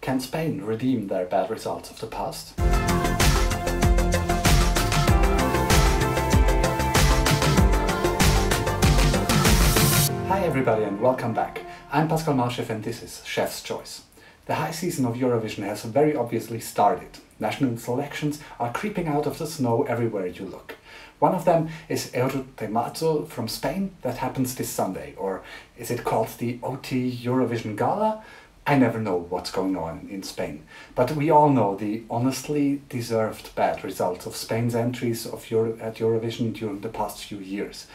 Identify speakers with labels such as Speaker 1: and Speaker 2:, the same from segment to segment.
Speaker 1: Can Spain redeem their bad results of the past? Hi everybody and welcome back. I'm Pascal Malchev and this is Chef's Choice. The high season of Eurovision has very obviously started. National selections are creeping out of the snow everywhere you look. One of them is Eurovision from Spain that happens this Sunday, or is it called the OT Eurovision Gala? I never know what's going on in Spain, but we all know the honestly deserved bad results of Spain's entries at Eurovision during the past few years.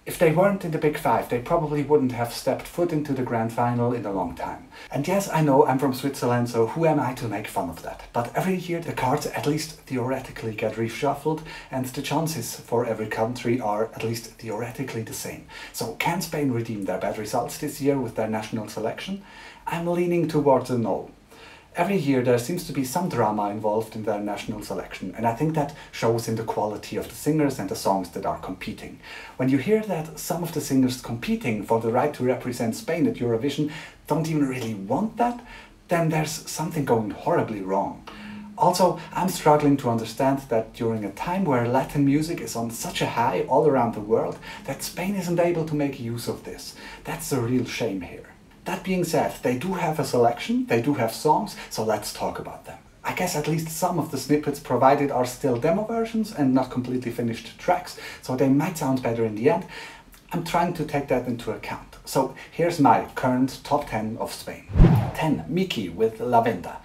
Speaker 1: If they weren't in the Big Five, they probably wouldn't have stepped foot into the grand final in a long time. And yes, I know I'm from Switzerland, so who am I to make fun of that? But every year the cards at least theoretically get reshuffled, and the chances for every country are at least theoretically the same. So can Spain redeem their bad results this year with their national selection? I'm leaning towards a no. Every year there seems to be some drama involved in their national selection, and I think that shows in the quality of the singers and the songs that are competing. When you hear that some of the singers competing for the right to represent Spain at Eurovision don't even really want that, then there's something going horribly wrong. Also, I'm struggling to understand that during a time where Latin music is on such a high all around the world, that Spain isn't able to make use of this. That's a real shame here. That being said, they do have a selection, they do have songs, so let's talk about them. I guess at least some of the snippets provided are still demo versions and not completely finished tracks, so they might sound better in the end. I'm trying to take that into account. So here's my current top 10 of Spain. 10. Miki with La Venda.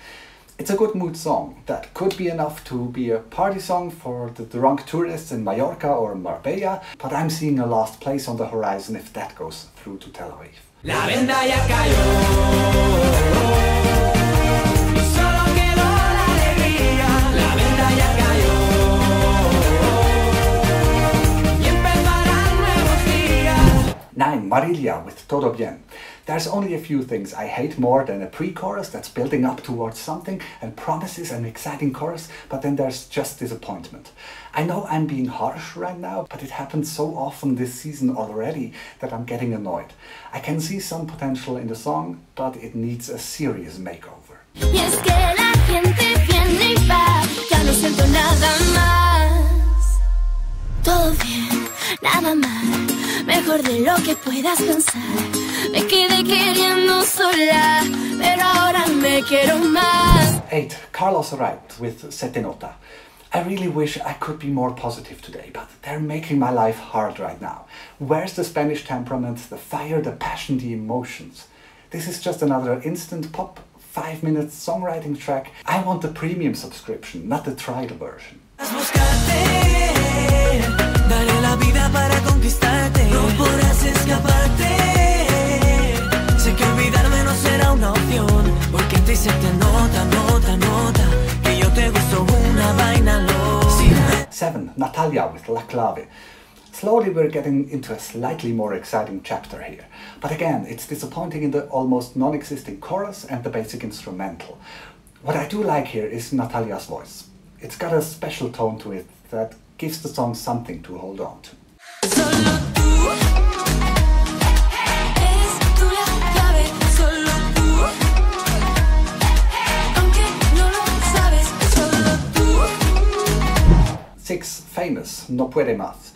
Speaker 1: It's a good mood song that could be enough to be a party song for the drunk tourists in Mallorca or Marbella, but I'm seeing a last place on the horizon if that goes through to Tel Aviv. La venda ya cayó, y solo quedó la alegría. La venda ya cayó, y empezarán nuevos días. 9. Marilia with Todo, puedo. There's only a few things I hate more than a pre-chorus that's building up towards something and promises an exciting chorus, but then there's just disappointment. I know I'm being harsh right now, but it happens so often this season already that I'm getting annoyed. I can see some potential in the song, but it needs a serious makeover. Y es que la gente viene y va, ya no siento nada más. Todo bien, nada mal, mejor de lo que puedas pensar. Me quedé queriendo sola, pero ahora me quiero más. 8. Carlos Wright with Nota. I really wish I could be more positive today, but they're making my life hard right now. Where's the Spanish temperament, the fire, the passion, the emotions? This is just another instant pop, 5-minute songwriting track. I want the premium subscription, not the trial version. Daré la vida para conquistarte, no podrás escaparte. Sé que olvidarme no será una opción, porque te hice nota, nota, nota, que yo te gusto una vaina loca. 7. Natalia with La Clave. Slowly we're getting into a slightly more exciting chapter here, but again it's disappointing in the almost non-existing chorus and the basic instrumental. What I do like here is Natalia's voice. It's got a special tone to it that gives the song something to hold on to. Solo tú, eres tú la clave, solo tú, aunque no lo sabes, solo tú. 6. Famous, No puede más.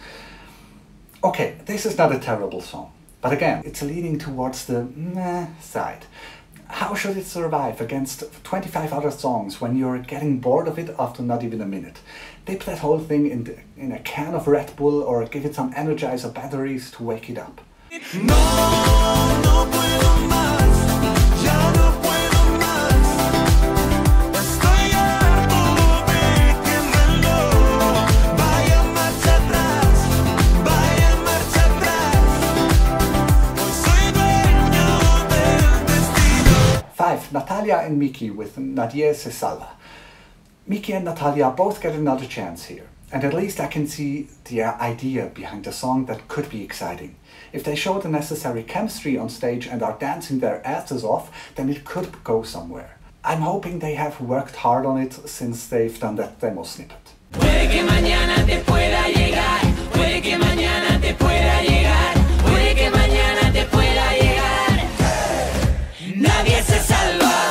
Speaker 1: Okay, this is not a terrible song, but again, it's leaning towards the meh side. How should it survive against 25 other songs when you're getting bored of it after not even a minute? Dip that whole thing in a can of Red Bull or give it some Energizer batteries to wake it up. No, no puedo más, ya no puedo más. Estoy harto de que me lo vaya marcha atrás, vaya marcha atrás. Soy dueño del destino. 5. Natalia and Miki with Nadie, salva. Miki and Natalia both get another chance here, and at least I can see the idea behind the song that could be exciting. If they show the necessary chemistry on stage and are dancing their asses off, then it could go somewhere. I'm hoping they have worked hard on it since they've done that demo snippet. Puede que mañana te pueda llegar, puede que mañana te pueda llegar, puede que mañana te pueda llegar. Nadie se salva.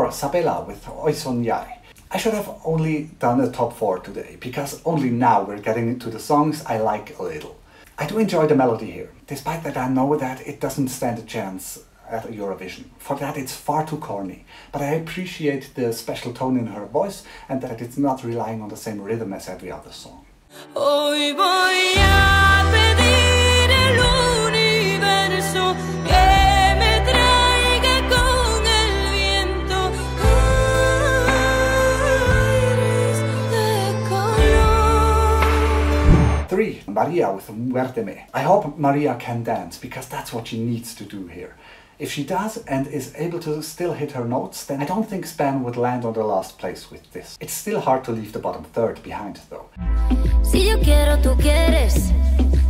Speaker 1: 4, Sabela with soñaré. I should have only done a top 4 today, because only now we're getting into the songs I like a little. I do enjoy the melody here, despite that I know that it doesn't stand a chance at Eurovision. For that it's far too corny, but I appreciate the special tone in her voice and that it's not relying on the same rhythm as every other song.
Speaker 2: Hoy voy a pedir el universo que me traiga con el viento aires de color.
Speaker 1: 3. María with Muérdeme. I hope Maria can dance, because that's what she needs to do here. If she does and is able to still hit her notes, then I don't think Spain would land on the last place with this. It's still hard to leave the bottom third behind though.
Speaker 2: Si yo quiero, tú quieres.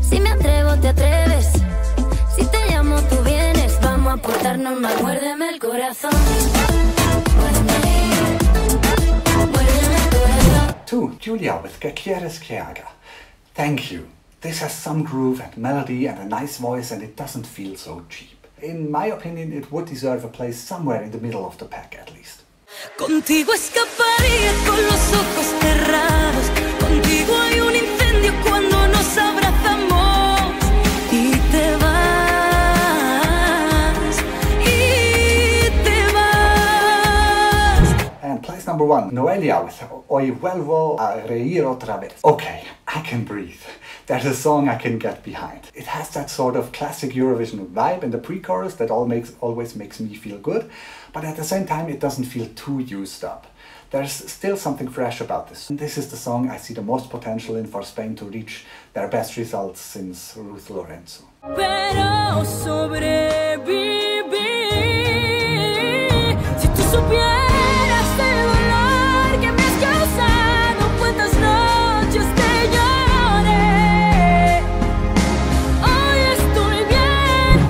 Speaker 2: Si me atrevo, te atreves. Si te llamo, tú vienes. Vamos a portarnos mal. Muérdeme el corazón. Muérdeme. Muérdeme el corazón.
Speaker 1: 2. Julia with quieres, haga. Thank you. This has some groove and melody and a nice voice, and it doesn't feel so cheap. In my opinion, it would deserve a place somewhere in the middle of the pack at least.
Speaker 2: Contigo escaparía con los ojos cerrados. Contigo hay un incendio cuando nos abrazamos. Y te vas. Y te vas.
Speaker 1: And place number 1, Noelia with vuelvo, reír, otra vez. Okay, I can breathe. That's a song I can get behind. It has that sort of classic Eurovision vibe in the pre-chorus that always makes me feel good, but at the same time it doesn't feel too used up. There's still something fresh about this. And this is the song I see the most potential in for Spain to reach their best results since Ruth Lorenzo.
Speaker 2: Pero sobreviví. Si tú supieras el dolor que me has causado, cuántas noches te lloré. Hoy estoy bien.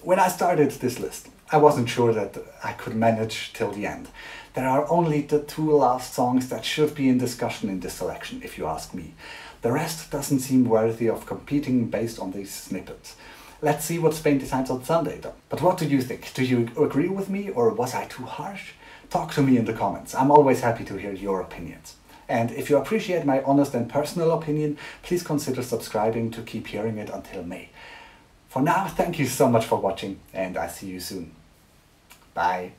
Speaker 1: When I started this list, I wasn't sure that I could manage till the end. There are only the 2 last songs that should be in discussion in this selection, if you ask me. The rest doesn't seem worthy of competing based on these snippets. Let's see what Spain decides on Sunday though. But what do you think? Do you agree with me, or was I too harsh? Talk to me in the comments. I'm always happy to hear your opinions. And if you appreciate my honest and personal opinion, please consider subscribing to keep hearing it until May. For now, thank you so much for watching, and I see you soon. Bye.